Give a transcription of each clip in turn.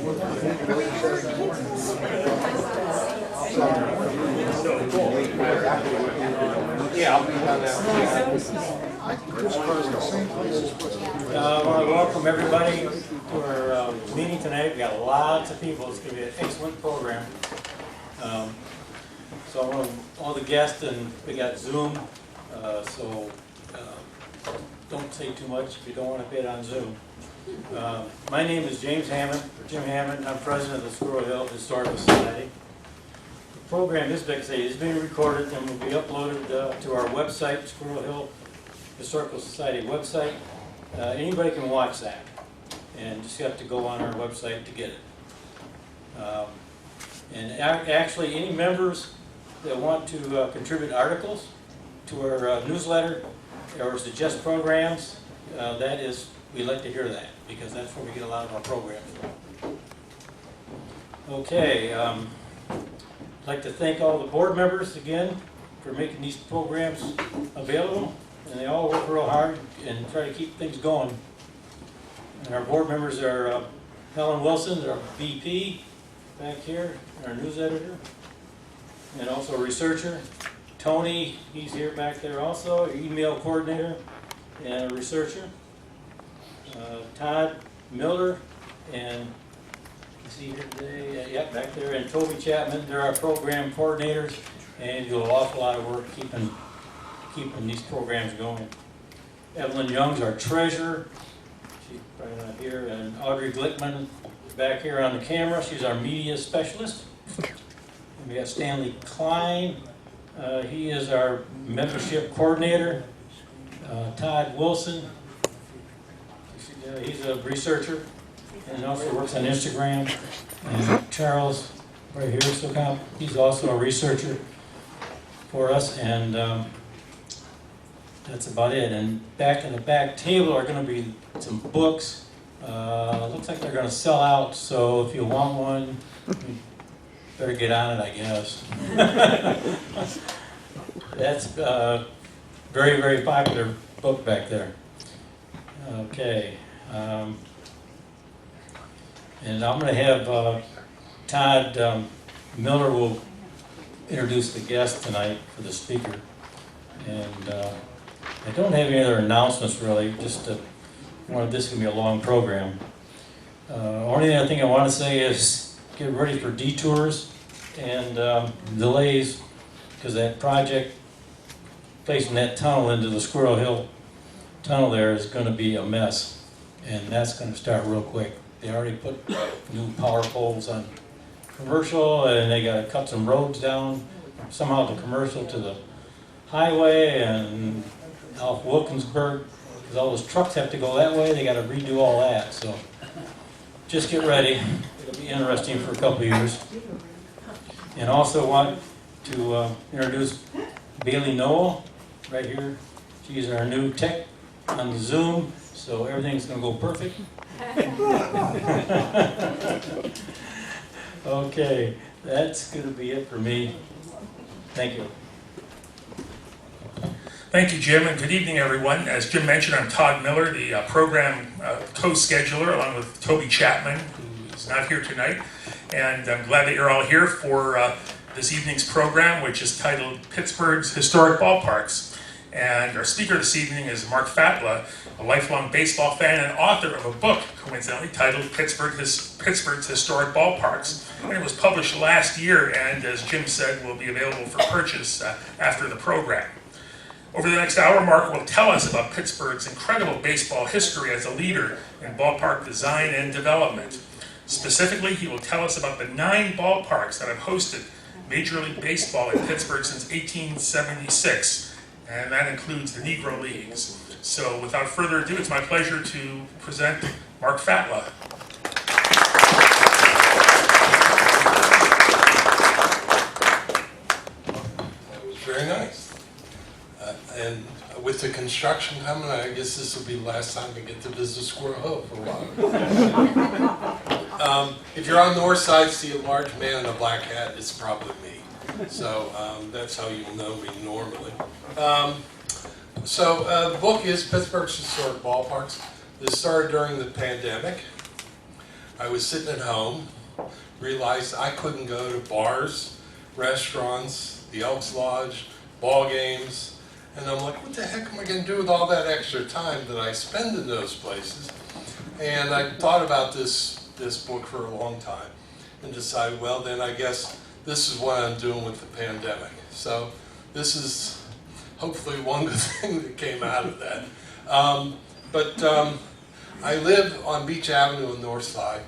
I want to welcome everybody to our meeting tonight. We got lots of people. It's going to be an excellent program. So I want all the guests, and we got Zoom, so don't say too much if you don't want to be on Zoom. My name is Jim Hammond. I'm president of the Squirrel Hill Historical Society. The program is being recorded and will be uploaded to our website, Squirrel Hill Historical Society website. Anybody can watch that, and just have to go on our website to get it. And actually, any members that want to contribute articles to our newsletter or suggest programs, we'd like to hear that, because that's where we get a lot of our programs from. Okay, I'd like to thank all the board members again for making these programs available, and they all work real hard and try to keep things going. And our board members are Helen Wilson, our VP back here, our news editor, and also a researcher. Tony, he's here back there also, our email coordinator and a researcher. Todd Miller, and is he here today? Yep, back there, and Toby Chapman. They're our program coordinators, and do an awful lot of work keeping these programs going. Evelyn Young's our treasurer. She's probably not here. And Audrey Glickman back here on the camera. She's our media specialist. And we got Stanley Klein. He is our membership coordinator. Todd Wilson. He's a researcher and also works on Instagram. And Charles, right here, he's also a researcher for us. And that's about it. And back in the back table are going to be some books. Looks like they're going to sell out, so if you want one, you better get on it, I guess. That's a very, very popular book back there. Okay. And I'm going to have Todd Miller will introduce the guest tonight for the speaker. And I don't have any other announcements really, just this is going to be a long program. Only other thing I want to say is get ready for detours and delays, because that project placing that tunnel into the Squirrel Hill tunnel there is going to be a mess. And that's going to start real quick. They already put new power poles on commercial, and they got to cut some roads down, somehow the commercial to the highway, and off Wilkinsburg, because all those trucks have to go that way. They got to redo all that. So just get ready. It'll be interesting for a couple of years. And also want to introduce Bailey Noel right here. She's our new tech on the Zoom. So everything's going to go perfect. Okay, that's going to be it for me. Thank you. Thank you, Jim, and good evening, everyone. As Jim mentioned, I'm Todd Miller, the program co-scheduler, along with Toby Chapman, who is not here tonight. And I'm glad that you're all here for this evening's program, which is titled Pittsburgh's Historic Ballparks. And our speaker this evening is Mark Fatla, a lifelong baseball fan and author of a book, coincidentally, titled Pittsburgh's Historic Ballparks. And it was published last year, and as Jim said, will be available for purchase after the program. Over the next hour, Mark will tell us about Pittsburgh's incredible baseball history as a leader in ballpark design and development. Specifically, he will tell us about the 9 ballparks that have hosted Major League Baseball in Pittsburgh since 1876. And that includes the Negro Leagues. So without further ado, it's my pleasure to present Mark Fatla. That was very nice. And with the construction coming, I guess this will be the last time we get to visit Squirrel Hill for a while. If you're on the north side, see a large man in a black hat, it's probably me. So that's how you know me normally. The book is Pittsburgh's Historic Ballparks. This started during the pandemic. I was sitting at home, realized I couldn't go to bars, restaurants, the Elks Lodge, ball games, and I'm like, what the heck am I going to do with all that extra time that I spend in those places? And I thought about this book for a long time and decided, well, then I guess this is what I'm doing with the pandemic. So this is hopefully one good thing that came out of that. I live on Beach Avenue on the north side,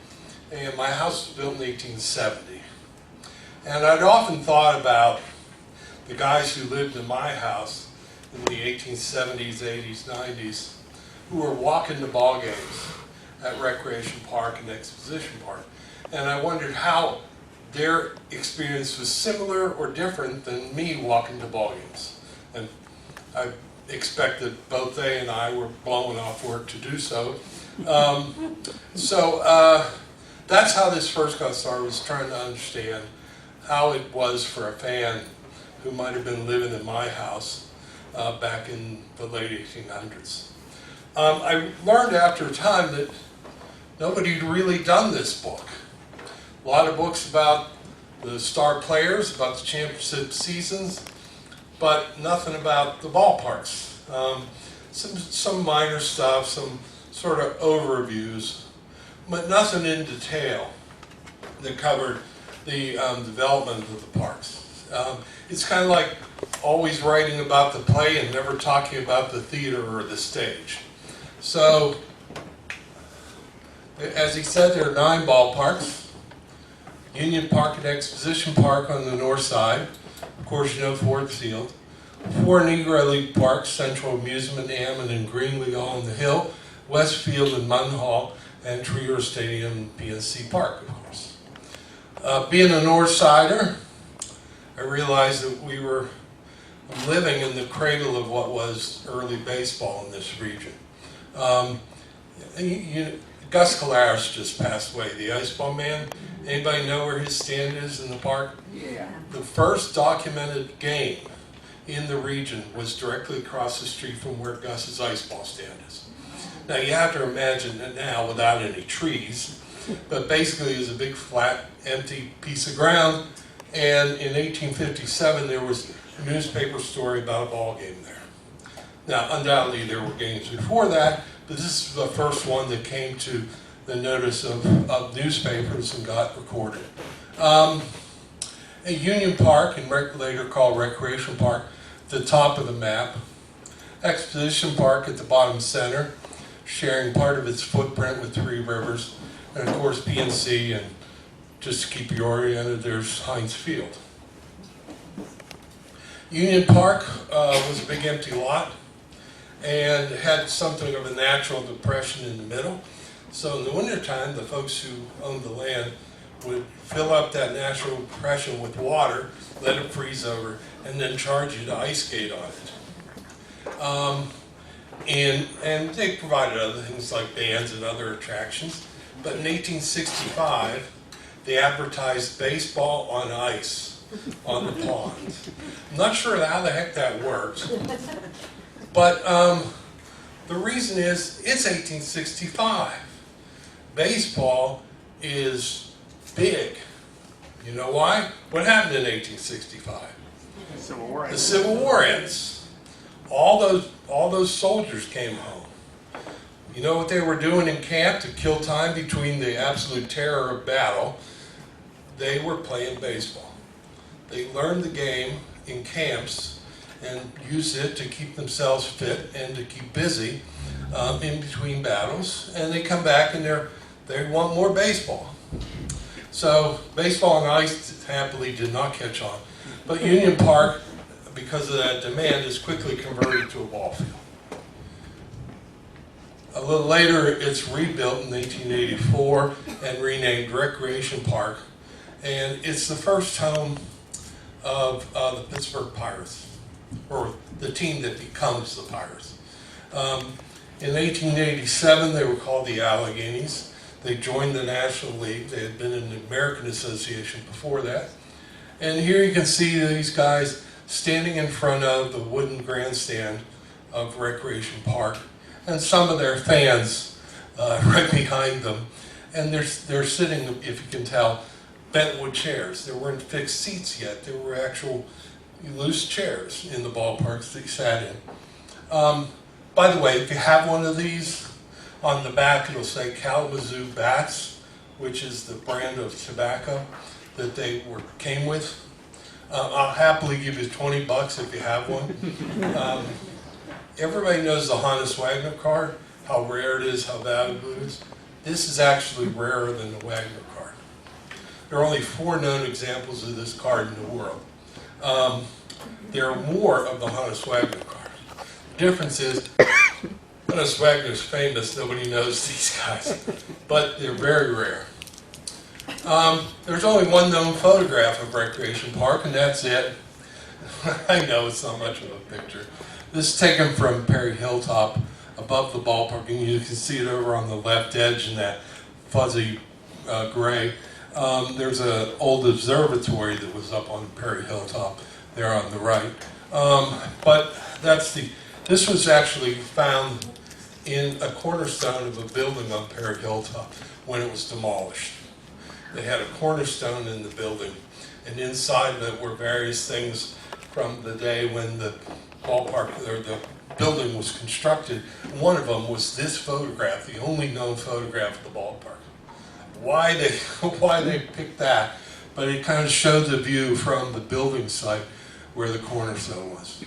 and my house was built in 1870. And I'd often thought about the guys who lived in my house in the 1870s, 80s, 90s, who were walking to ball games at Recreation Park and Exposition Park. And I wondered how their experience was similar or different than me walking to ball games. And I expect that both they and I were blowing off work to do so. That's how this first got started, was trying to understand how it was for a fan who might have been living in my house back in the late 1800s. I learned after a time that nobody had really done this book. A lot of books about the star players, about the championship seasons, but nothing about the ballparks. Some minor stuff, some sort of overviews, but nothing in detail that covered the development of the parks. It's kind of like always writing about the play and never talking about the theater or the stage. So, as he said, there are 9 ballparks. Union Park and Exposition Park on the north side. Of course, you know Ford Field. 4 Negro League parks, Central Amusement, Ammon, and Greenlee all on the hill. Westfield and Munhall, and Trier Stadium, PNC Park, of course. Being a North Sider, I realized that we were living in the cradle of what was early baseball in this region. Gus Colares just passed away, the ice ball man. Anybody know where his stand is in the park? Yeah. The first documented game in the region was directly across the street from where Gus's ice ball stand is. Now you have to imagine it now without any trees, but basically it was a big flat, empty piece of ground, and in 1857 there was a newspaper story about a ball game there. Now undoubtedly there were games before that, but this is the first one that came to the notice of newspapers and got recorded. A Union Park, and later called Recreation Park, at the top of the map. Exposition Park at the bottom center, sharing part of its footprint with Three Rivers. And of course PNC, and just to keep you oriented, there's Heinz Field. Union Park was a big empty lot and had something of a natural depression in the middle. So in the wintertime, the folks who owned the land would fill up that natural depression with water, let it freeze over, and then charge you to ice skate on it. And they provided other things like bands and other attractions. But in 1865, they advertised baseball on ice on the pond. I'm not sure how the heck that works. But the reason is, it's 1865. Baseball is big. You know why? What happened in 1865? Civil War. The Civil War ends. All those soldiers came home. You know what they were doing in camp to kill time between the absolute terror of battle? They were playing baseball. They learned the game in camps and used it to keep themselves fit and to keep busy in between battles. And they come back and they want more baseball. So baseball on ice happily did not catch on. But Union Park, because of that demand, is quickly converted to a ball field. A little later, it's rebuilt in 1884 and renamed Recreation Park. And it's the first home of the Pittsburgh Pirates, or the team that becomes the Pirates. In 1887, they were called the Alleghenies. They joined the National League. They had been in the American Association before that. And here you can see these guys standing in front of the wooden grandstand of Recreation Park, and some of their fans right behind them. And they're sitting, if you can tell, bentwood chairs. There weren't fixed seats yet. There were actual loose chairs in the ballparks that you sat in. By the way, if you have one of these, on the back it'll say Kalamazoo Bats, which is the brand of tobacco that they came with. I'll happily give you $20 if you have one. Everybody knows the Hannes Wagner card, how rare it is, how valuable it is. This is actually rarer than the Wagner card. There are only 4 known examples of this card in the world. There are more of the Hannes Wagner card. The difference is, Hannes Wagner's famous, nobody knows these guys, but they're very rare. There's only one known photograph of Recreation Park, and that's it. I know it's not much of a picture. This is taken from Perry Hilltop above the ballpark, and you can see it over on the left edge in that fuzzy gray. There's an old observatory that was up on Perry Hilltop there on the right. But this was actually found in a cornerstone of a building on Perry Hilltop when it was demolished. They had a cornerstone in the building, and inside of it were various things from the day when the ballpark, or the building was constructed. One of them was this photograph, the only known photograph of the ballpark. Why they picked that, but it kind of showed the view from the building site where the cornerstone was.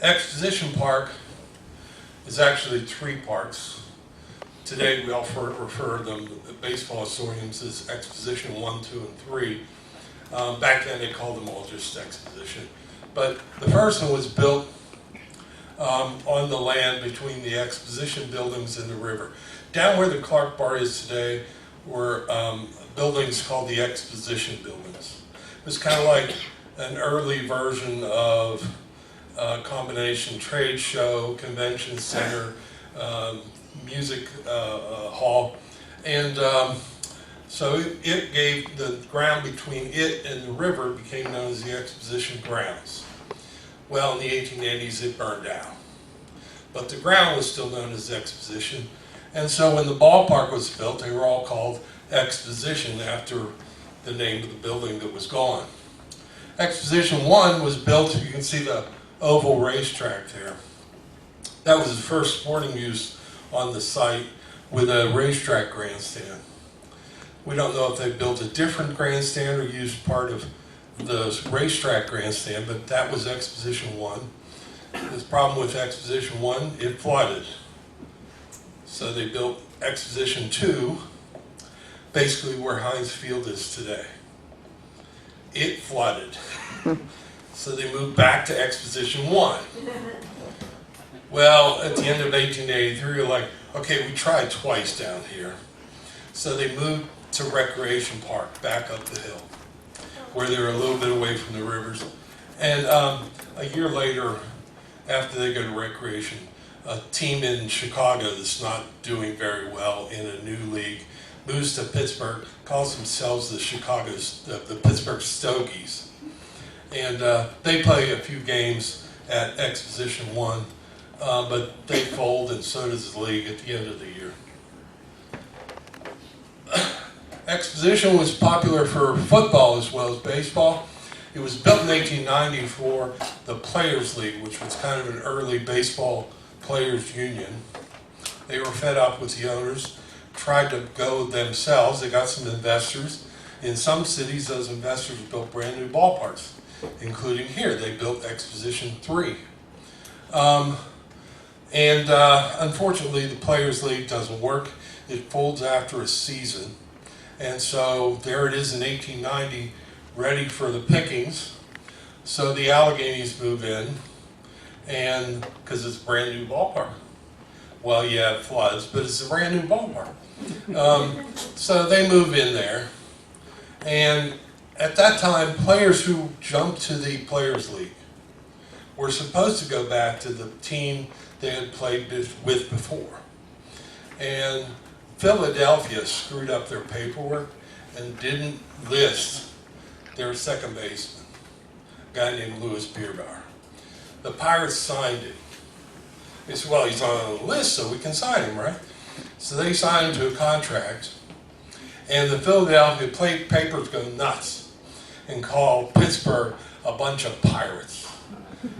Exposition Park is actually 3 parks. Today we often refer to them, the baseball historians, as Exposition 1, 2, and 3. Back then they called them all just Exposition. But the first one was built on the land between the Exposition buildings and the river. Down where the Clark Bar is today were buildings called the Exposition buildings. It was kind of like an early version of combination trade show, convention center, music hall, and so it gave the ground between it and the river became known as the Exposition grounds. Well, in the 1880s it burned down, but the ground was still known as Exposition, and so when the ballpark was built they were all called Exposition after the name of the building that was gone. Exposition 1 was built, you can see the oval racetrack there. That was the first sporting use on the site with a racetrack grandstand. We don't know if they built a different grandstand or used part of the racetrack grandstand, but that was Exposition 1. The problem with Exposition 1, it flooded. So they built Exposition 2, basically where Heinz Field is today. It flooded. So they moved back to Exposition 1. Well, at the end of 1883, you're like, okay, we tried twice down here. So they moved to Recreation Park, back up the hill, where they were a little bit away from the rivers. And a year later, after they go to Recreation, a team in Chicago that's not doing very well in a new league moves to Pittsburgh, calls themselves the Pittsburgh Stogies. And they play a few games at Exposition 1, but they fold, and so does the league at the end of the year. Exposition was popular for football as well as baseball. It was built in 1890 for the Players League, which was kind of an early baseball players union. They were fed up with the owners, tried to go themselves. They got some investors. In some cities, those investors built brand new ballparks, including here. They built Exposition 3. Unfortunately, the Players League doesn't work. It folds after a season. And so there it is in 1890, ready for the pickings. So the Alleghenies move in, and because it's a brand new ballpark. Well, yeah, it floods, but it's a brand new ballpark. So they move in there. And at that time, players who jumped to the Players League were supposed to go back to the team they had played with before. And Philadelphia screwed up their paperwork and didn't list their second baseman, a guy named Louis Bierbauer. The Pirates signed it. They said, well, he's on the list, so we can sign him, right? So they signed him to a contract, and the Philadelphia papers go nuts and call Pittsburgh a bunch of pirates,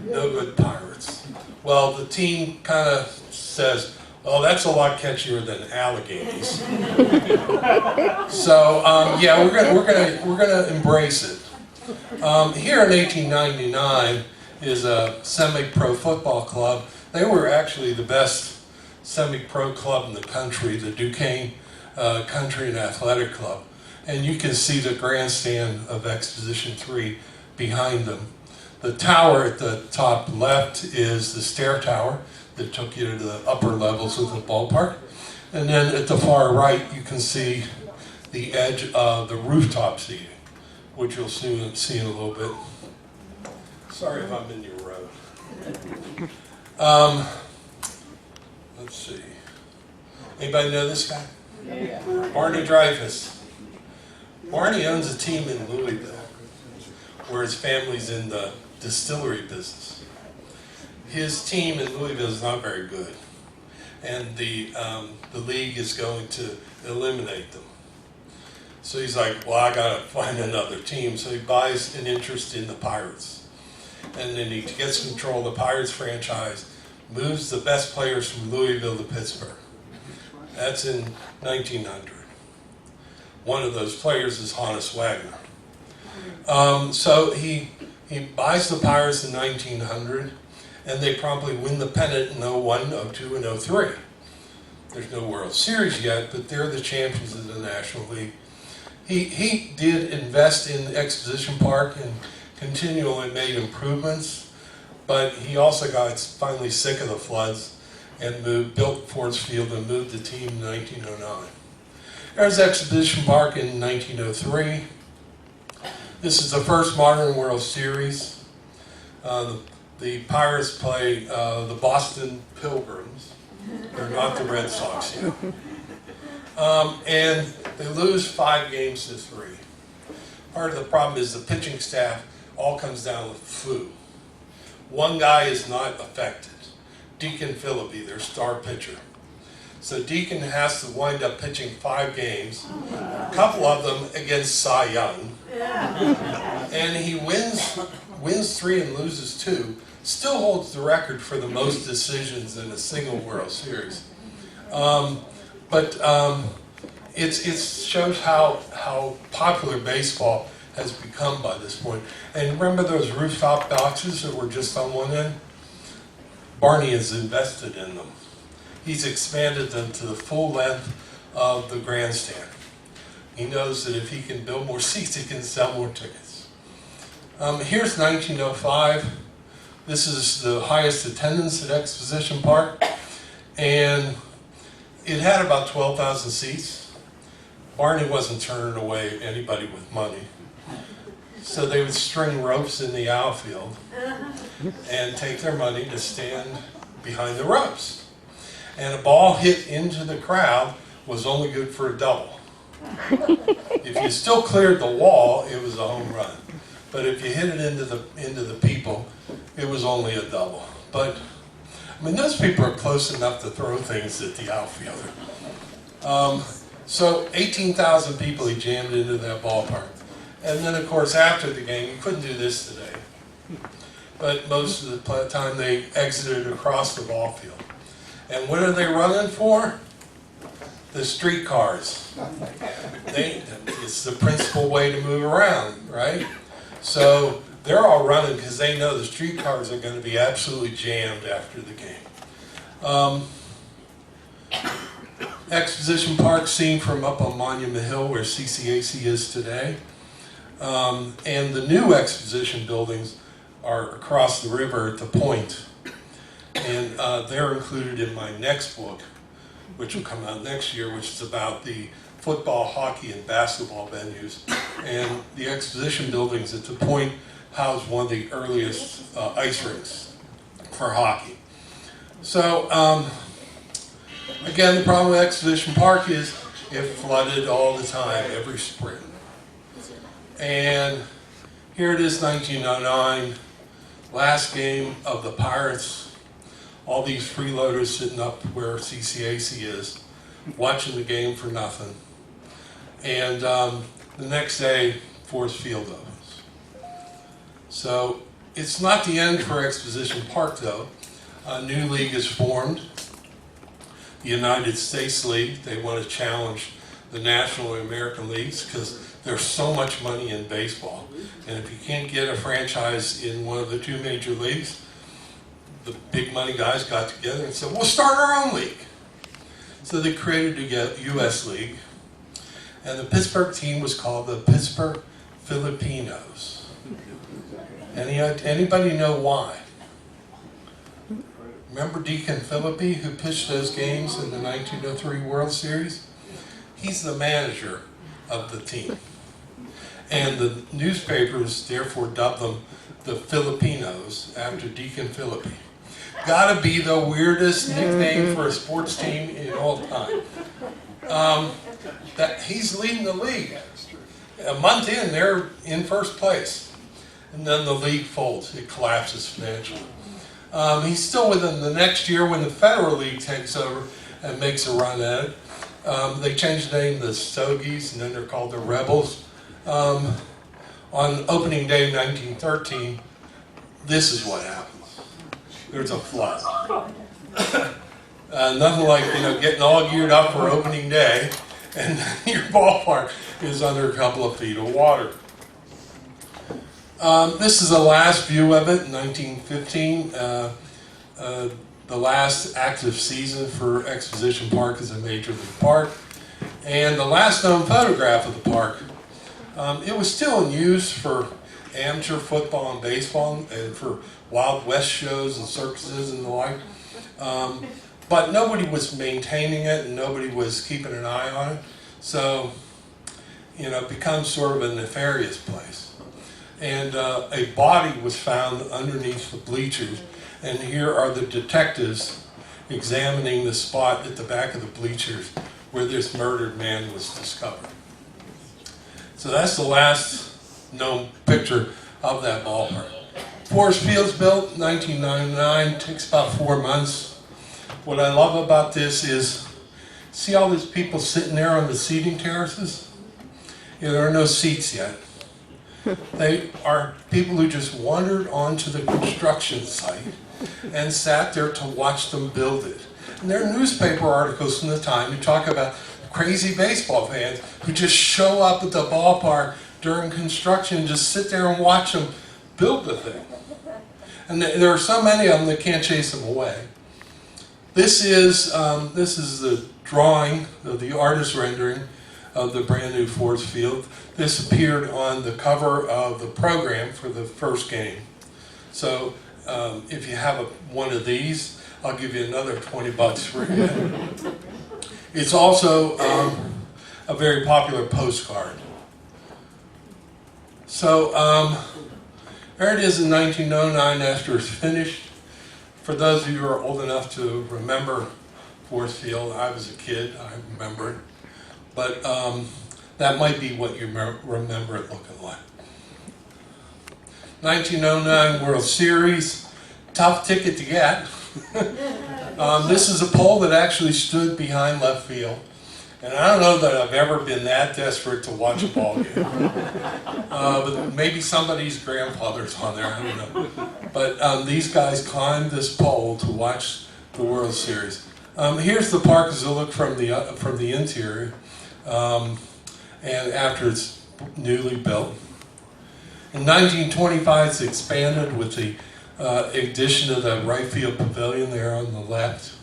no good pirates. Well, the team kind of says, "Oh, that's a lot catchier than alligators." So yeah, we're gonna embrace it. Here in 1899 is a semi-pro football club. They were actually the best semi-pro club in the country, the Duquesne Country and Athletic Club. And you can see the grandstand of Exposition 3 behind them. The tower at the top left is the stair tower that took you to the upper levels of the ballpark. And then at the far right, you can see the edge of the rooftop seating, which you'll soon see in a little bit. Sorry if I'm in your road. Let's see. Anybody know this guy? Yeah. Barney Dreyfus. Barney owns a team in Louisville, where his family's in the distillery business. His team in Louisville is not very good, and the league is going to eliminate them. So he's like, well, I gotta find another team. So he buys an interest in the Pirates, and then he gets control of the Pirates franchise, moves the best players from Louisville to Pittsburgh. That's in 1900. One of those players is Honus Wagner. So he buys the Pirates in 1900, and they promptly win the pennant in 01, 02, and 03. There's no World Series yet, but they're the champions of the National League. He did invest in Exposition Park and continually made improvements, but he also got finally sick of the floods and built Ford's Field and moved the team in 1909. There's Exposition Park in 1903. This is the first modern World Series. The Pirates play the Boston Pilgrims. They're not the Red Sox yet. And they lose 5-3. Part of the problem is the pitching staff all comes down with flu. One guy is not affected. Deacon Phillippe, their star pitcher. So Deacon has to wind up pitching 5 games, a couple of them against Cy Young, and he wins 3 and loses 2. Still holds the record for the most decisions in a single World Series. But it shows how popular baseball has become by this point. And remember those rooftop boxes that were just on one end? Barney has invested in them. He's expanded them to the full length of the grandstand. He knows that if he can build more seats, he can sell more tickets. Here's 1905. This is the highest attendance at Exposition Park, and it had about 12,000 seats. Barney wasn't turning away anybody with money. So they would string ropes in the outfield and take their money to stand behind the ropes. And a ball hit into the crowd was only good for a double. If you still cleared the wall, it was a home run. But if you hit it into the people, it was only a double. But I mean, those people are close enough to throw things at the outfielder. So 18,000 people he jammed into that ballpark. And then, of course, after the game, you couldn't do this today, but most of the time they exited across the ball field. And what are they running for? The streetcars. It's the principal way to move around, right? So they're all running because they know the streetcars are going to be absolutely jammed after the game. Exposition Park seen from up on Monument Hill where CCAC is today. And the new exposition buildings are across the river at the Point. And they're included in my next book, which will come out next year, which is about the football, hockey, and basketball venues. And the exposition buildings at the Point house one of the earliest ice rinks for hockey. So, again, the problem with Exposition Park is it flooded all the time, every spring. And here it is, 1909, last game of the Pirates. All these freeloaders sitting up where CCAC is. watching the game for nothing. And the next day, Forest Field opens. So it's not the end for Exposition Park, though. A new league is formed, the United States League. They want to challenge the National and American Leagues because there's so much money in baseball. And if you can't get a franchise in one of the two major leagues, the big money guys got together and said, we'll start our own league. So they created a U.S. League. And the Pittsburgh team was called the Pittsburgh Filipinos. Anybody know why? Remember Deacon Philippi, who pitched those games in the 1903 World Series? He's the manager of the team. And the newspapers therefore dubbed them the Filipinos after Deacon Philippi. Gotta be the weirdest nickname for a sports team in all time. That he's leading the league. A month in, they're in first place. And then the league folds. It collapses financially. He's still with them the next year when the Federal League takes over and makes a run at it. They changed the name to the Stogies, and then they're called the Rebels. On opening day 1913, this is what happens. There's a flood. Nothing like getting all geared up for opening day, and your ballpark is under a couple of feet of water. This is the last view of it, 1915. The last active season for Exposition Park as a major league park. And the last known photograph of the park. It was still in use for amateur football and baseball and for Wild West shows and circuses and the like. But nobody was maintaining it and nobody was keeping an eye on it. So, it becomes sort of a nefarious place. And a body was found underneath the bleachers. And here are the detectives examining the spot at the back of the bleachers where this murdered man was discovered. So that's the last known picture of that ballpark. Forest Field's built 1999, takes about 4 months. What I love about this is, see all these people sitting there on the seating terraces? There are no seats yet. They are people who just wandered onto the construction site and sat there to watch them build it. And there are newspaper articles from the time who talk about crazy baseball fans who just show up at the ballpark during construction and just sit there and watch them build the thing. And there are so many of them that can't chase them away. This is the drawing, the artist rendering of the brand new Forest Field. This appeared on the cover of the program for the first game. So if you have one of these, I'll give you another $20 for it. It's also a very popular postcard. So there it is in 1909 after it's finished. For those of you who are old enough to remember Forest Field, I was a kid, I remember it. But that might be what you remember it looking like. 1909 World Series, tough ticket to get. This is a pole that actually stood behind left field. And I don't know that I've ever been that desperate to watch a ball game. But maybe somebody's grandfather's on there, I don't know. But these guys climbed this pole to watch the World Series. Here's the park as it looked from the interior. And after it's newly built. In 1925, it's expanded with the addition of the right field pavilion there on the left.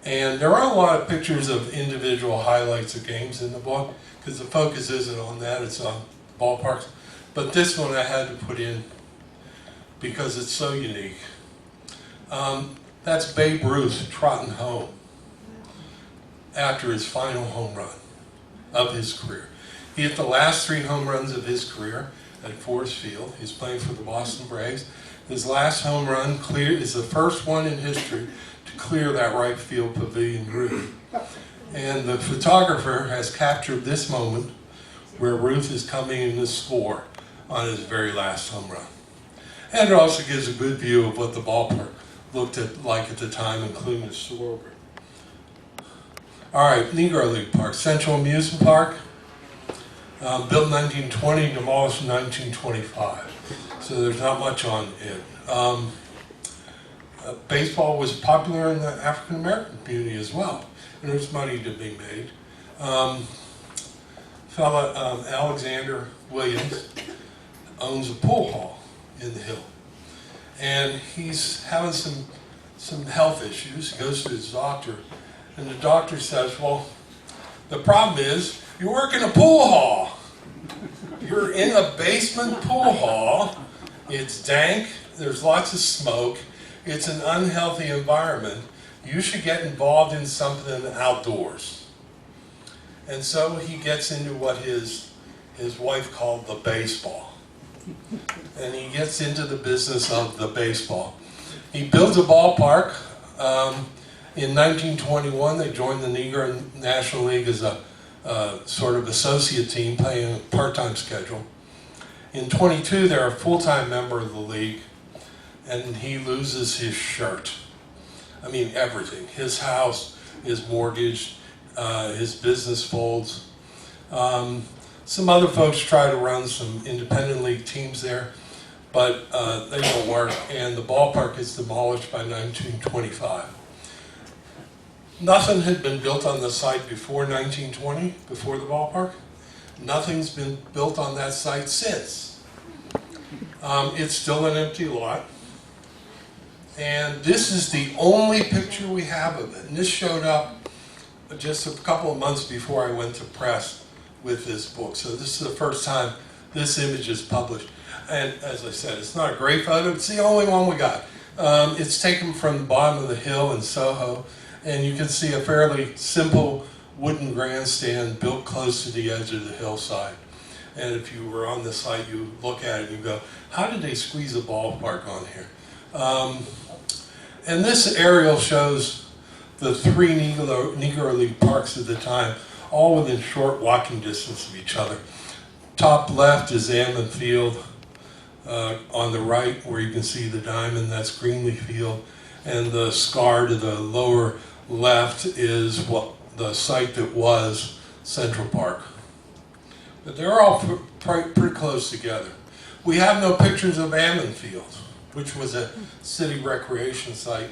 And there are a lot of pictures of individual highlights of games in the book, because the focus isn't on that, it's on ballparks. But this one I had to put in because it's so unique. That's Babe Ruth trotting home after his final home run of his career. He hit the last 3 home runs of his career at Forest Field. He's playing for the Boston Braves. His last home run is the first one in history to clear that right field pavilion roof. And the photographer has captured this moment where Ruth is coming in to score on his very last home run. And it also gives a good view of what the ballpark looked like at the time, including the scoreboard. All right, Negro League Park, Central Amusement Park, built in 1920, demolished in 1925. So there's not much on it. Baseball was popular in the African American community as well, and there's money to be made. Alexander Williams owns a pool hall in the Hill, and he's having some health issues. He goes to his doctor, and the doctor says, well, the problem is you work in a pool hall. You're in a basement pool hall. It's dank, there's lots of smoke, it's an unhealthy environment. You should get involved in something outdoors. And so he gets into what his wife called the baseball. And he gets into the business of the baseball. He builds a ballpark. In 1921, they joined the Negro National League as a sort of associate team playing a part-time schedule. In 22, they're a full-time member of the league, and he loses his shirt. I mean, everything. His house is mortgaged, his business folds. Some other folks try to run some independent league teams there, but they don't work, and the ballpark is demolished by 1925. Nothing had been built on the site before 1920, before the ballpark. Nothing's been built on that site since. It's still an empty lot. And this is the only picture we have of it. And this showed up just a couple of months before I went to press with this book. So this is the first time this image is published. And as I said, it's not a great photo. It's the only one we got. It's taken from the bottom of the hill in Soho. And you can see a fairly simple wooden grandstand built close to the edge of the hillside. And if you were on the site, you look at it and you go, how did they squeeze a ballpark on here? And this aerial shows the three Negro League parks at the time, all within short walking distance of each other. Top left is Ammon Field. On the right, where you can see the diamond, that's Greenlee Field. And the scar to the lower left is what the site that was Central Park. But they're all pretty close together. We have no pictures of Ammon Field, which was a city recreation site.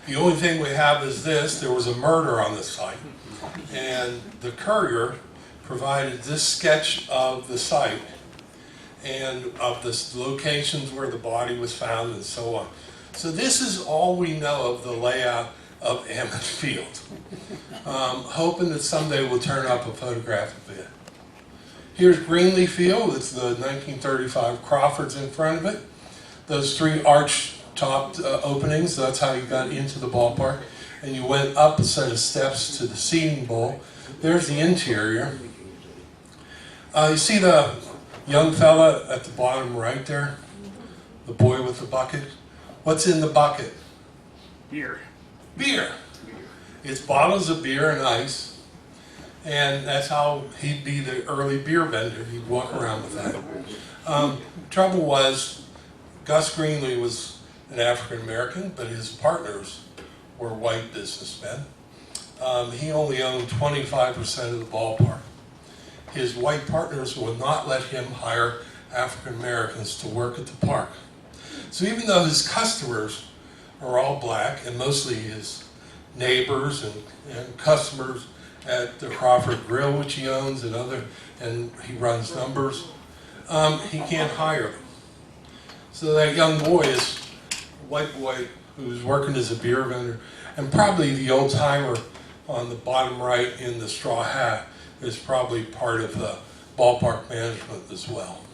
The only thing we have is this: there was a murder on the site, and the Courier provided this sketch of the site and of the locations where the body was found and so on. So this is all we know of the layout of Ammon Field. Hoping that someday we'll turn up a photograph of it. Here's Greenlee Field. It's the 1935 Crawfords in front of it. Those three arch-topped openings, that's how you got into the ballpark. And you went up a set of steps to the seating bowl. There's the interior. You see the young fella at the bottom right there? The boy with the bucket? What's in the bucket? Beer. Beer. It's bottles of beer and ice. And that's how he'd be the early beer vendor. He'd walk around with that. Trouble was, Gus Greenlee was an African American, but his partners were white businessmen. He only owned 25% of the ballpark. His white partners would not let him hire African Americans to work at the park. So even though his customers are all black, and mostly his neighbors and customers at the Crawford Grill, which he owns, and he runs numbers, he can't hire them. So that young boy is a white boy who's working as a beer vendor, and probably the old timer on the bottom right in the straw hat is probably part of the ballpark management as well.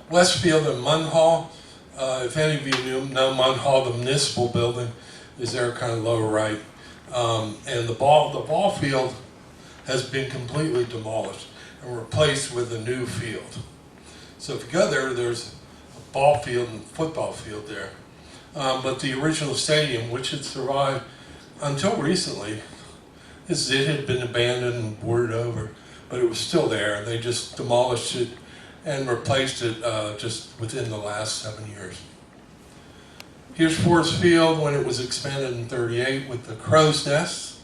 Westfield and Munn Hall. If any of you know Munn Hall, the municipal building is there kind of lower right. And the ball field has been completely demolished and replaced with a new field. So if you go there, there's a ball field and football field there. But the original stadium, which had survived until recently, it had been abandoned and boarded over, but it was still there. They just demolished it and replaced it just within the last 7 years. Here's Forest Field when it was expanded in '38 with the crow's nest.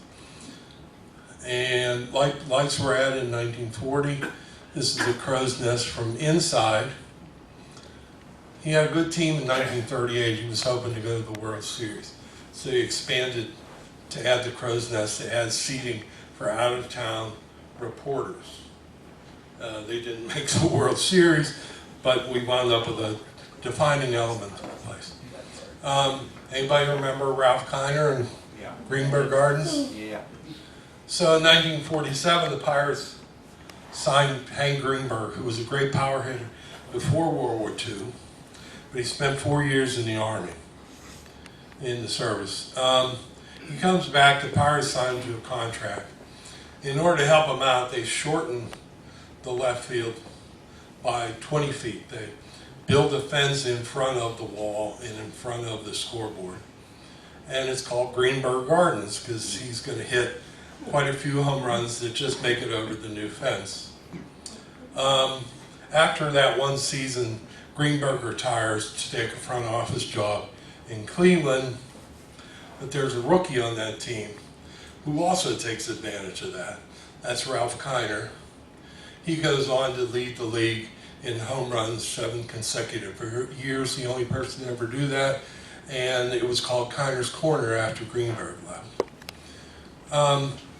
And lights were added in 1940. This is the crow's nest from inside. He had a good team in 1938. He was hoping to go to the World Series. So he expanded to add the crow's nest, to add seating for out-of-town reporters. They didn't make the World Series, but we wound up with a defining element of the place. Anybody remember Ralph Kiner and Greenberg Gardens? Yeah. So in 1947, the Pirates signed Hank Greenberg, who was a great power hitter before World War II, but he spent 4 years in the Army, in the service. He comes back, the Pirates signed him to a contract. In order to help him out, they shortened the left field by 20 feet. They built a fence in front of the wall and in front of the scoreboard. And it's called Greenberg Gardens because he's going to hit quite a few home runs that just make it over the new fence. After that one season, Greenberg retires to take a front office job in Cleveland, but there's a rookie on that team who also takes advantage of that. That's Ralph Kiner. He goes on to lead the league in home runs 7 consecutive years, the only person to ever do that, and it was called Kiner's Corner after Greenberg left.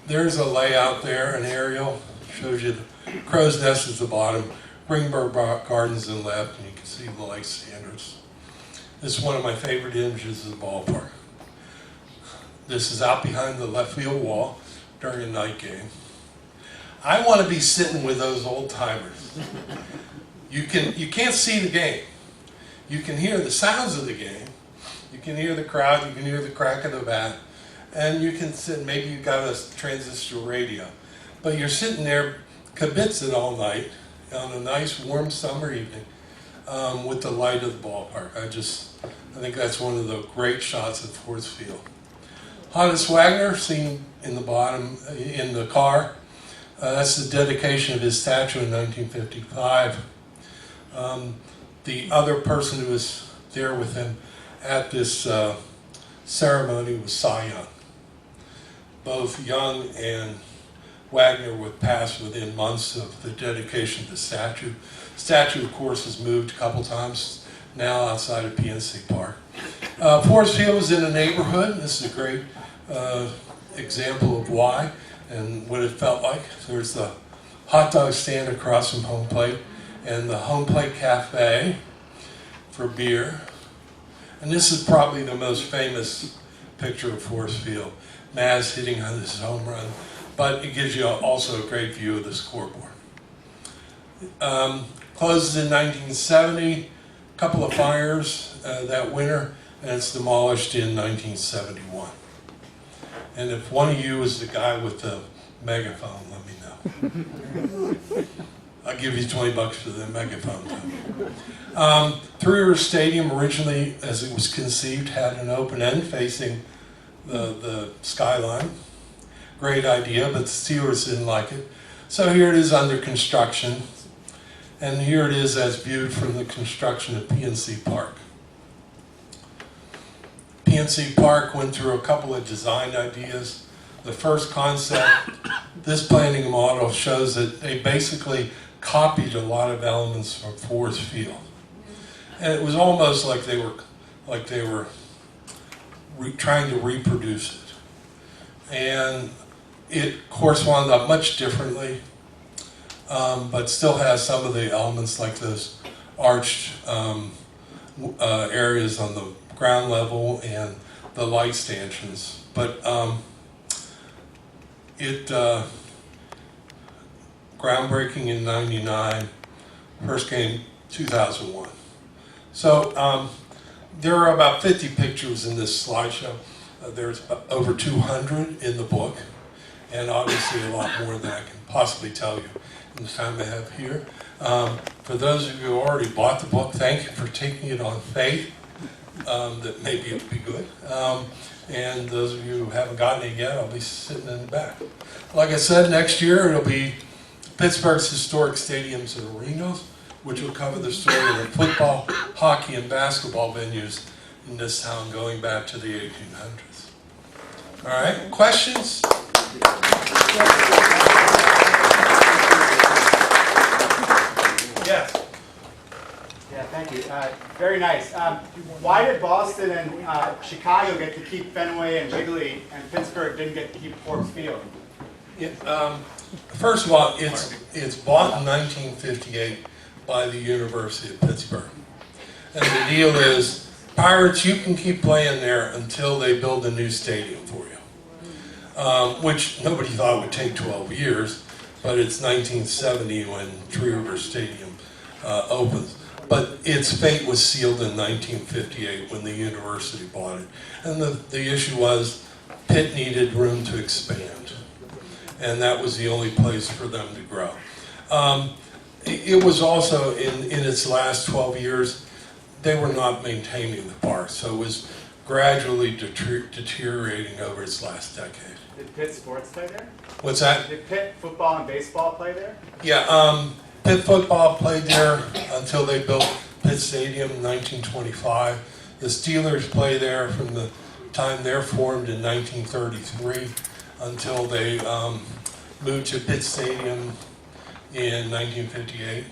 There's a layout there, an aerial, shows you the crow's nest is the bottom, Greenberg Gardens in left, and you can see the light standards. This is one of my favorite images of the ballpark. This is out behind the left field wall during a night game. I want to be sitting with those old timers. You can't see the game. You can hear the sounds of the game. You can hear the crowd. You can hear the crack of the bat, and you can sit. Maybe you got a transistor radio, but you're sitting there kibitzing all night on a nice warm summer evening with the light of the ballpark. I think that's one of the great shots at Forest Field. Hannes Wagner, seen in the bottom in the car. That's the dedication of his statue in 1955. The other person who was there with him at this ceremony was Cy Young. Both Young and Wagner would pass within months of the dedication of the statue. Statue, of course, has moved a couple times now outside of PNC Park. Forest Field was in a neighborhood. This is a great example of why and what it felt like. There's the hot dog stand across from home plate and the home plate cafe for beer. And this is probably the most famous picture of Forest Field. Maz hitting on his home run, but it gives you also a great view of the scoreboard. Closes in 1970, a couple of fires that winter, and it's demolished in 1971. And if one of you is the guy with the megaphone, let me know. I'll give you $20 for the megaphone. Three River Stadium originally, as it was conceived, had an open end facing the skyline. Great idea, but the Steelers didn't like it. So here it is under construction. And here it is as viewed from the construction of PNC Park. PNC Park went through a couple of design ideas. The first concept, this planning model shows that they basically copied a lot of elements from Forest Field. And it was almost like they were trying to reproduce it. And it, of course, wound up much differently, but still has some of the elements like those arched areas on the ground level and the light stanchions. But groundbreaking in '99, first game 2001. So there are about 50 pictures in this slideshow. There's over 200 in the book, and obviously a lot more than I can possibly tell you in the time I have here. For those of you who already bought the book, thank you for taking it on faith that maybe it'll be good. And those of you who haven't gotten it yet, I'll be sitting in the back. Like I said, next year it'll be Pittsburgh's historic stadiums and arenas, which will cover the story of the football, hockey, and basketball venues in this town going back to the 1800s. All right, questions? Yes. Yeah, thank you. Very nice. Why did Boston and Chicago get to keep Fenway and Wrigley, and Pittsburgh didn't get to keep Forbes Field? Yeah, first of all, it's bought in 1958 by the University of Pittsburgh. And the deal is, Pirates, you can keep playing there until they build a new stadium for you. Which nobody thought would take 12 years, but it's 1970 when Tree River Stadium opens. But its fate was sealed in 1958 when the university bought it. And the issue was Pitt needed room to expand. And that was the only place for them to grow. It was also, in its last 12 years, they were not maintaining the park. So it was gradually deteriorating over its last decade. Did Pitt sports play there? What's that? Did Pitt football and baseball play there? Yeah, Pitt football played there until they built Pitt Stadium in 1925. The Steelers play there from the time they're formed in 1933 until they moved to Pitt Stadium in 1958.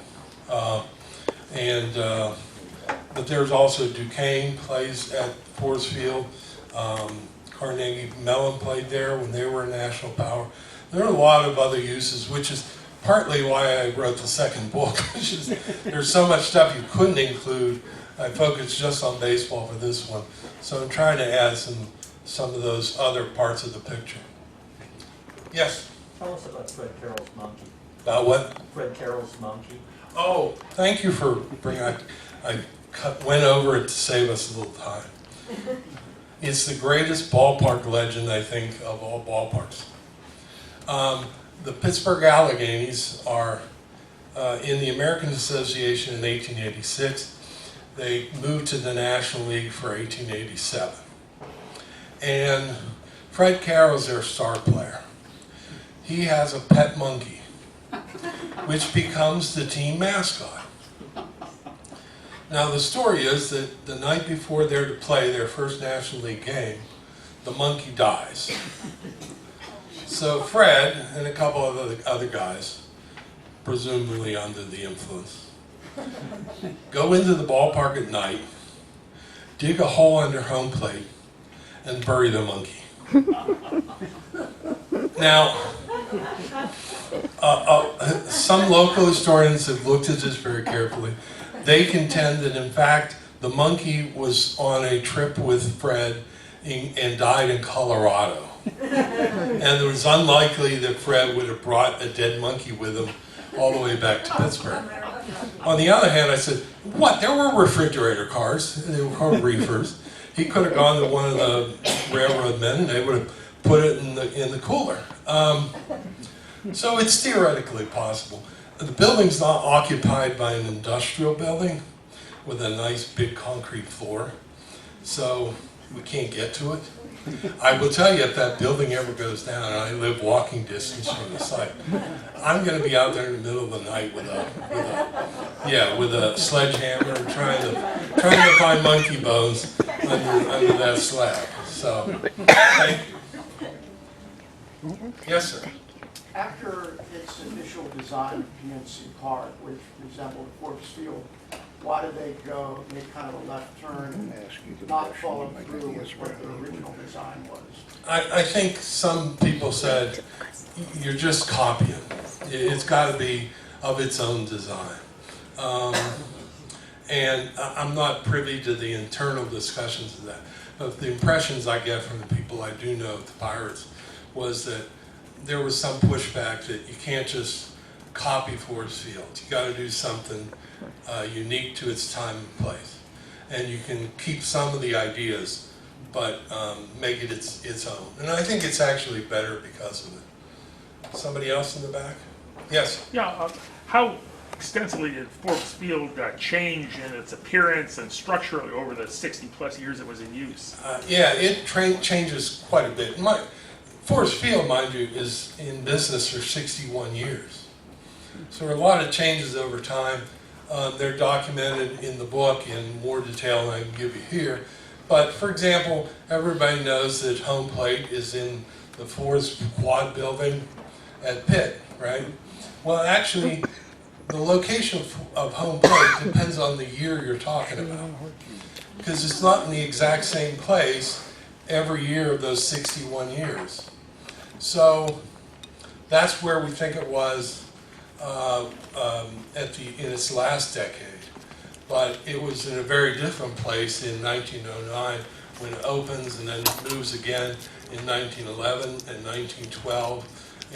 But there's also Duquesne plays at Forbes Field. Carnegie Mellon played there when they were a national power. There are a lot of other uses, which is partly why I wrote the second book, which is there's so much stuff you couldn't include. I focused just on baseball for this one. So I'm trying to add some of those other parts of the picture. Yes? Tell us about Fred Carroll's monkey. About what? Fred Carroll's monkey. Oh, thank you for bringing I went over it to save us a little time. It's the greatest ballpark legend, I think, of all ballparks. The Pittsburgh Alleghenies are in the American Association in 1886. They moved to the National League for 1887. And Fred Carroll's their star player. He has a pet monkey, which becomes the team mascot. Now the story is that the night before they're to play their first National League game, the monkey dies. So Fred and a couple of other guys, presumably under the influence, go into the ballpark at night, dig a hole under home plate, and bury the monkey. Now, some local historians have looked at this very carefully. They contend that, in fact, the monkey was on a trip with Fred and died in Colorado. And it was unlikely that Fred would have brought a dead monkey with him all the way back to Pittsburgh. On the other hand, I said, what? There were refrigerator cars. They were called reefers. He could have gone to one of the railroad men and they would have put it in the cooler. So it's theoretically possible. The building's not occupied by an industrial building with a nice big concrete floor, so we can't get to it. I will tell you, if that building ever goes down, and I live walking distance from the site, I'm going to be out there in the middle of the night with a sledgehammer trying to find monkey bones under that slab. So, thank you. Yes, sir. After its initial design of PNC Park, which resembled Forbes Field, why did they go make kind of a left turn and not follow through with what the original design was? I think some people said, you're just copying. It's got to be of its own design. And I'm not privy to the internal discussions of that. But the impressions I get from the people I do know at the Pirates was that there was some pushback that you can't just copy Forbes Field. You got to do something unique to its time and place. And you can keep some of the ideas, but make it its own. And I think it's actually better because of it. Somebody else in the back? Yes? Yeah, how extensively did Forbes Field change in its appearance and structurally over the 60-plus years it was in use? Yeah, it changes quite a bit. Forbes Field, mind you, is in business for 61 years. So there are a lot of changes over time. They're documented in the book in more detail than I can give you here. But for example, everybody knows that home plate is in the Forest Quad building at Pitt, right? Well, actually, the location of home plate depends on the year you're talking about. Because it's not in the exact same place every year of those 61 years. So that's where we think it was in its last decade. But it was in a very different place in 1909 when it opens, and then it moves again in 1911 and 1912,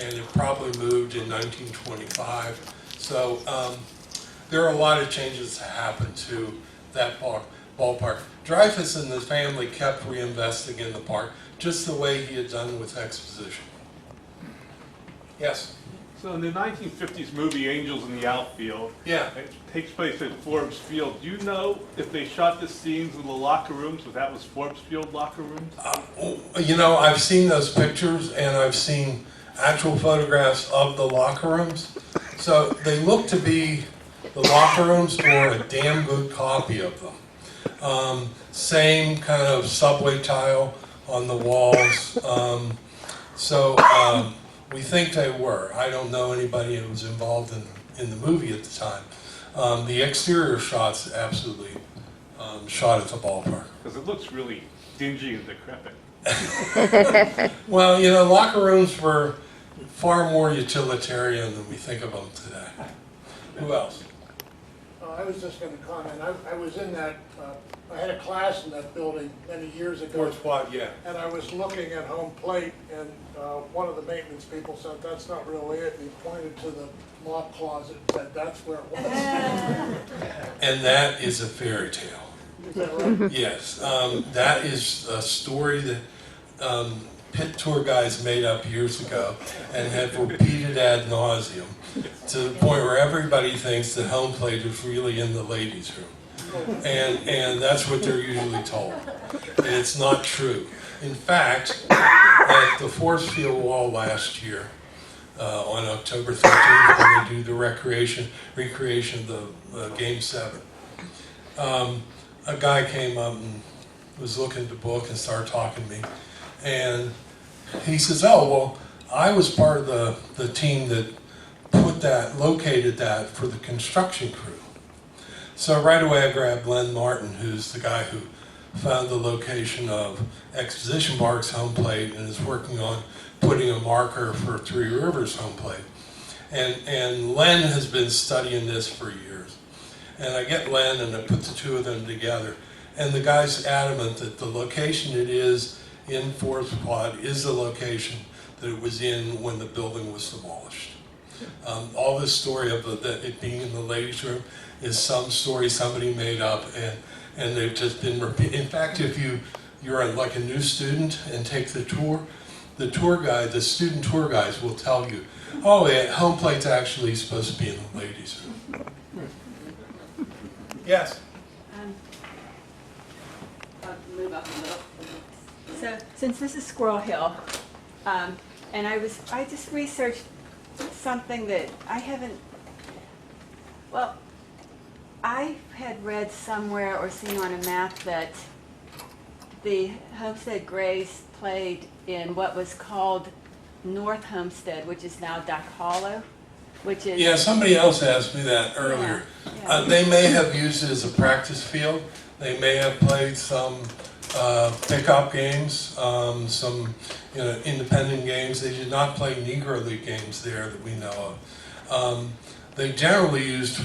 and it probably moved in 1925. So there are a lot of changes that happened to that ballpark. Dreyfus and the family kept reinvesting in the park, just the way he had done with Exposition. Yes? So in the 1950s movie Angels in the Outfield, Yeah. it takes place at Forbes Field. Do you know if they shot the scenes in the locker rooms, if that was Forbes Field locker rooms? You know, I've seen those pictures, and I've seen actual photographs of the locker rooms. So they look to be the locker rooms or a damn good copy of them. Same kind of subway tile on the walls. We think they were. I don't know anybody who was involved in the movie at the time. The exterior shots absolutely shot at the ballpark. Because it looks really dingy and decrepit. Well, you know, locker rooms were far more utilitarian than we think of them today. Who else? I was just going to comment. I was in that, I had a class in that building many years ago. Fourth Quad, yeah. And I was looking at home plate, and one of the maintenance people said, "That's not really it." And he pointed to the lock closet and said, "That's where it was." And that is a fairy tale. Is that right? Yes, that is a story that Pitt tour guys made up years ago and have repeated ad nauseum to the point where everybody thinks that home plate is really in the ladies' room. And that's what they're usually told. And it's not true. In fact, at the Force Field Wall last year, on October 13th, when they do the recreation of the Game 7, a guy came up and was looking at the book and started talking to me. And he says, "Oh, well, I was part of the team that located that for the construction crew." So right away I grabbed Len Martin, who's the guy who found the location of Exposition Park's home plate and is working on putting a marker for Three Rivers home plate. And Len has been studying this for years. And I get Len and I put the two of them together. And the guy's adamant that the location it is in Forest Quad is the location that it was in when the building was demolished. All this story of it being in the ladies' room is some story somebody made up, and they've just been repeated. In fact, if you're like a new student and take the student tour guides will tell you, "Oh, yeah, home plate's actually supposed to be in the ladies' room." Yes. I'll move up a little. So, since this is Squirrel Hill, and I just researched something that I haven't, well, I had read somewhere or seen on a map that the Homestead Grays played in what was called North Homestead, which is now Duck Hollow, which is... Yeah, somebody else asked me that earlier. Yeah. They may have used it as a practice field. They may have played some pickup games, some independent games. They did not play Negro League games there that we know of. They generally used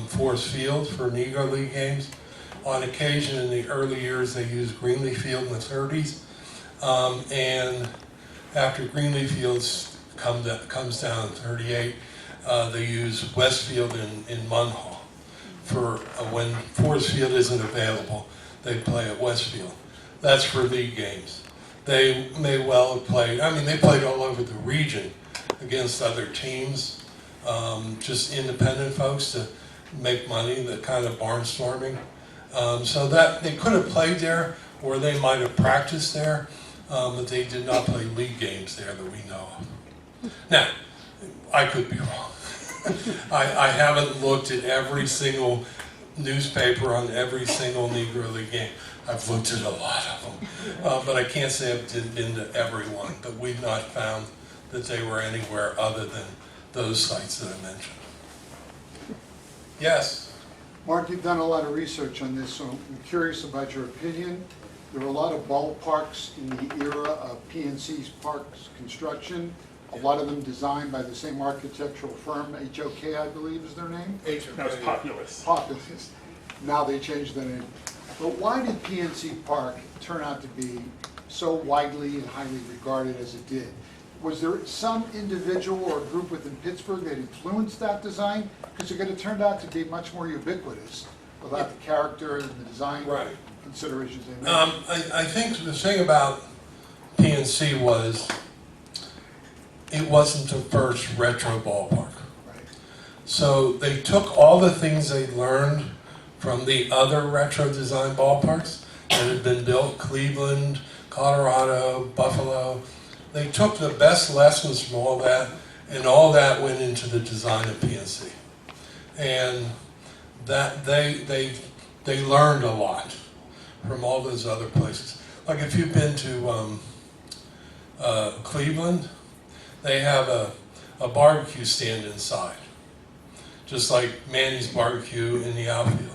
Forest Field for Negro League games. On occasion in the early years they used Greenleaf Field in the 30s. And after Greenleaf Fields comes down in 38, they use Westfield in Munhall. For when Forest Field isn't available, they play at Westfield. That's for league games. They may well have played, they played all over the region against other teams, just independent folks to make money, the kind of barnstorming. So that they could have played there, or they might have practiced there, but they did not play league games there that we know of. Now, I could be wrong. I haven't looked at every single newspaper on every single Negro League game. I've looked at a lot of them, but I can't say I've been to every one, but we've not found that they were anywhere other than those sites that I mentioned. Yes? Mark, you've done a lot of research on this, so I'm curious about your opinion. There were a lot of ballparks in the era of PNC's parks construction, a lot of them designed by the same architectural firm, HOK, I believe is their name? That was Populous. Populous. Now they changed the name. But why did PNC Park turn out to be so widely and highly regarded as it did? Was there some individual or group within Pittsburgh that influenced that design? Because it could have turned out to be much more ubiquitous without the character and the design considerations they made. I think the thing about PNC was it wasn't the first retro ballpark. Right. So they took all the things they learned from the other retro design ballparks that had been built, Cleveland, Colorado, Buffalo. They took the best lessons from all that, and all that went into the design of PNC. And that they learned a lot from all those other places. Like if you've been to Cleveland, they have a barbecue stand inside, just like Manny's Barbecue in the outfield.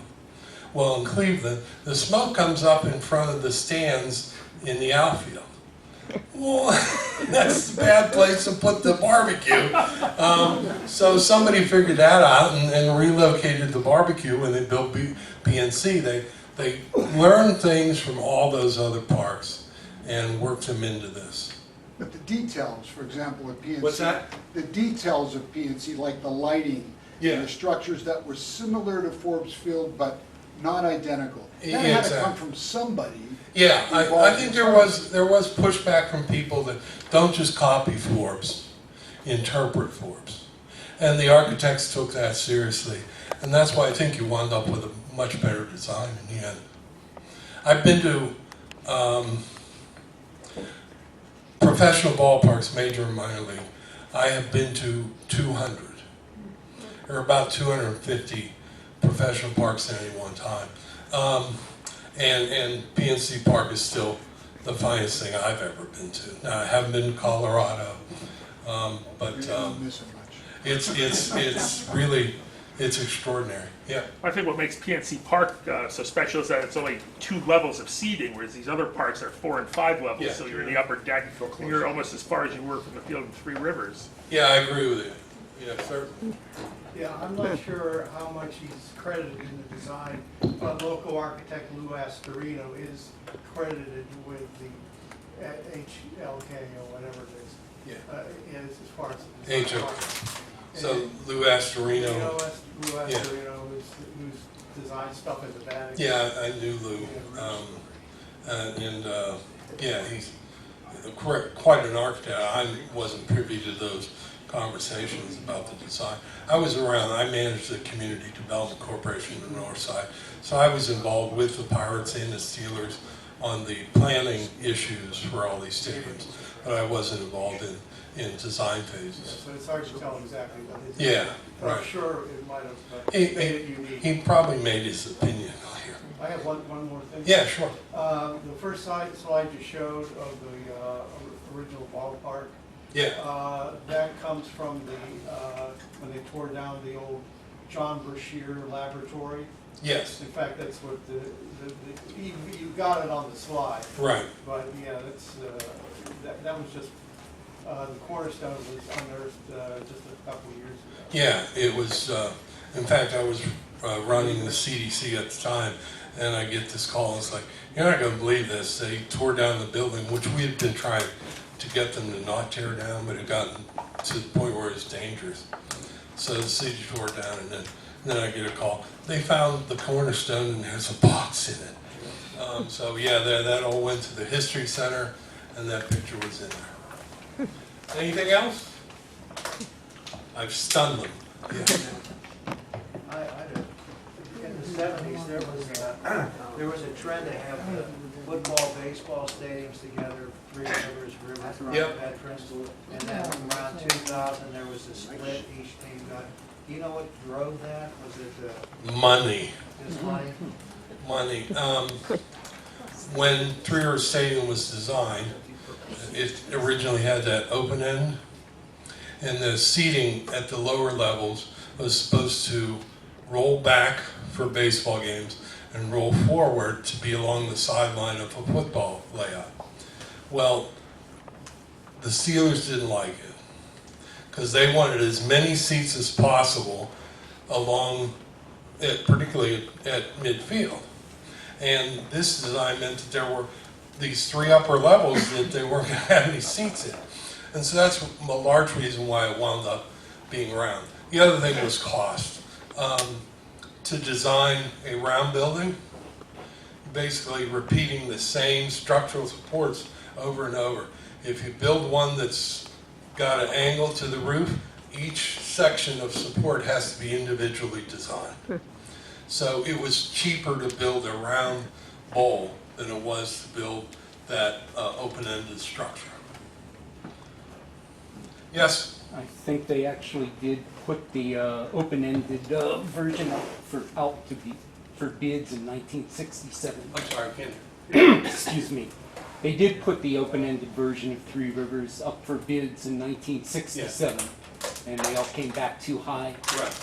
Well, in Cleveland, the smoke comes up in front of the stands in the outfield. Well, that's a bad place to put the barbecue. So somebody figured that out and relocated the barbecue when they built PNC. They learned things from all those other parks and worked them into this. But the details, for example, of PNC. What's that? The details of PNC, like the lighting, Yeah. and the structures that were similar to Forbes Field but not identical. That Yeah, had to exactly. come from somebody. Yeah, I involved think in there was pushback from people that don't just copy Forbes, interpret Forbes. And the architects took that seriously. And that's why I think you wound up with a much better design in the end. I've been to professional ballparks, major and minor league. I have been to 200. There are about 250 professional parks at any one time. And PNC Park is still the finest thing I've ever been to. Now, I haven't been to Colorado, but You're not missing much. it's really, it's extraordinary. Yeah. I think what makes PNC Park so special is that it's only 2 levels of seating, whereas these other parks are 4 and 5 levels. Yeah. So you're in the upper deck, and you're almost as far as you were from the field in Three Rivers. Yeah, I agree with you. Yeah, certainly. Yeah, I'm not sure how much he's credited in the design, but local architect Lou Astorino is credited with the HLK or whatever it is. Yeah. Is as far as the design. HOK. So Lou Astorino. Lou Astorino, who's designed stuff in the back. Yeah, I knew Lou. Yeah, he's quite an architect. I wasn't privy to those conversations about the design. I was around, I managed the Community Development Corporation in the North Side, so I was involved with the Pirates and the Steelers on the planning issues for all these stadiums, but I wasn't involved in design phases. So it's hard to tell exactly what it is. Yeah, But I'm right. sure it might have made it unique. He probably made his opinion clear. I have one more thing. Yeah, sure. The first slide you showed of the original ballpark, Yeah, that comes from when they tore down the old John Brashear laboratory. yes, In fact, that's what you got it on the slide. right. But yeah, that was just, the cornerstone was unearthed just a couple of years ago. Yeah, it was, in fact, I was running the CDC at the time, and I get this call, it's like, you're not gonna believe this, they tore down the building, which we had been trying to get them to not tear down, but it got to the point where it's dangerous. So the city tore it down, and then I get a call. They found the cornerstone, and there's a box in it. So yeah, that all went to the History Center, and that picture was in there. Anything else? I've stunned them. Yeah. I do. In the 70s, there was a trend to have the football, baseball stadiums together, Three Rivers, Riverfront, Yep. Veterans, and then around 2000, there was a split, each team got, do you know what drove that? Was it Money. just money? Money. when Three River Stadium was designed, it originally had that open end, and the seating at the lower levels was supposed to roll back for baseball games and roll forward to be along the sideline of a football layout. Well, the Steelers didn't like it because they wanted as many seats as possible along, particularly at midfield. And this design meant that there were these three upper levels that they weren't going to have any seats in. And so that's a large reason why it wound up being round. The other thing was cost. To design a round building, basically repeating the same structural supports over and over. If you build one that's got an angle to the roof, each section of support has to be individually designed. So it was cheaper to build a round bowl than it was to build that open-ended structure. Yes? I think they actually did put the open-ended version out for bids in 1967. I'm sorry, I can't. Excuse me. They did put the open-ended version of Three Rivers up for bids in 1967, and they all came back too high. Right.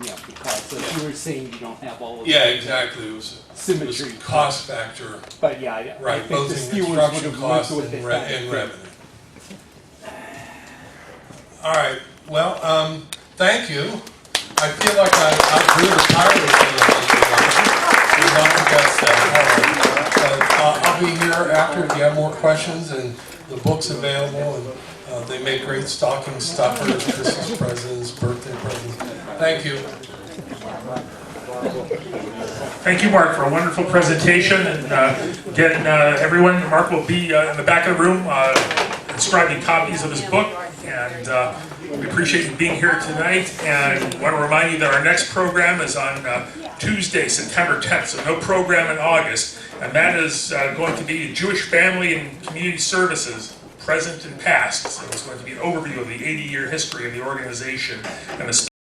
Yeah, because as you were saying, you don't have all of Yeah, exactly. It was symmetry. a cost factor. But yeah, I Right, think both the in Steelers would construction have costs went with and, it. and revenue. All right, well, thank you. I feel like I outgrew the pilot I'll be here after if you have more questions, and the book's available, and they make great stocking stuffers, Christmas presents, birthday presents. Thank you. Thank you, Mark, for a wonderful presentation. And again, everyone, Mark will be in the back of the room inscribing copies of his book. And we appreciate you being here tonight. And want to remind you that our next program is on Tuesday, September 10th. So no program in August. And that is going to be Jewish Family and Community Services, present and past. So it's going to be an overview of the 80-year history of the organization and the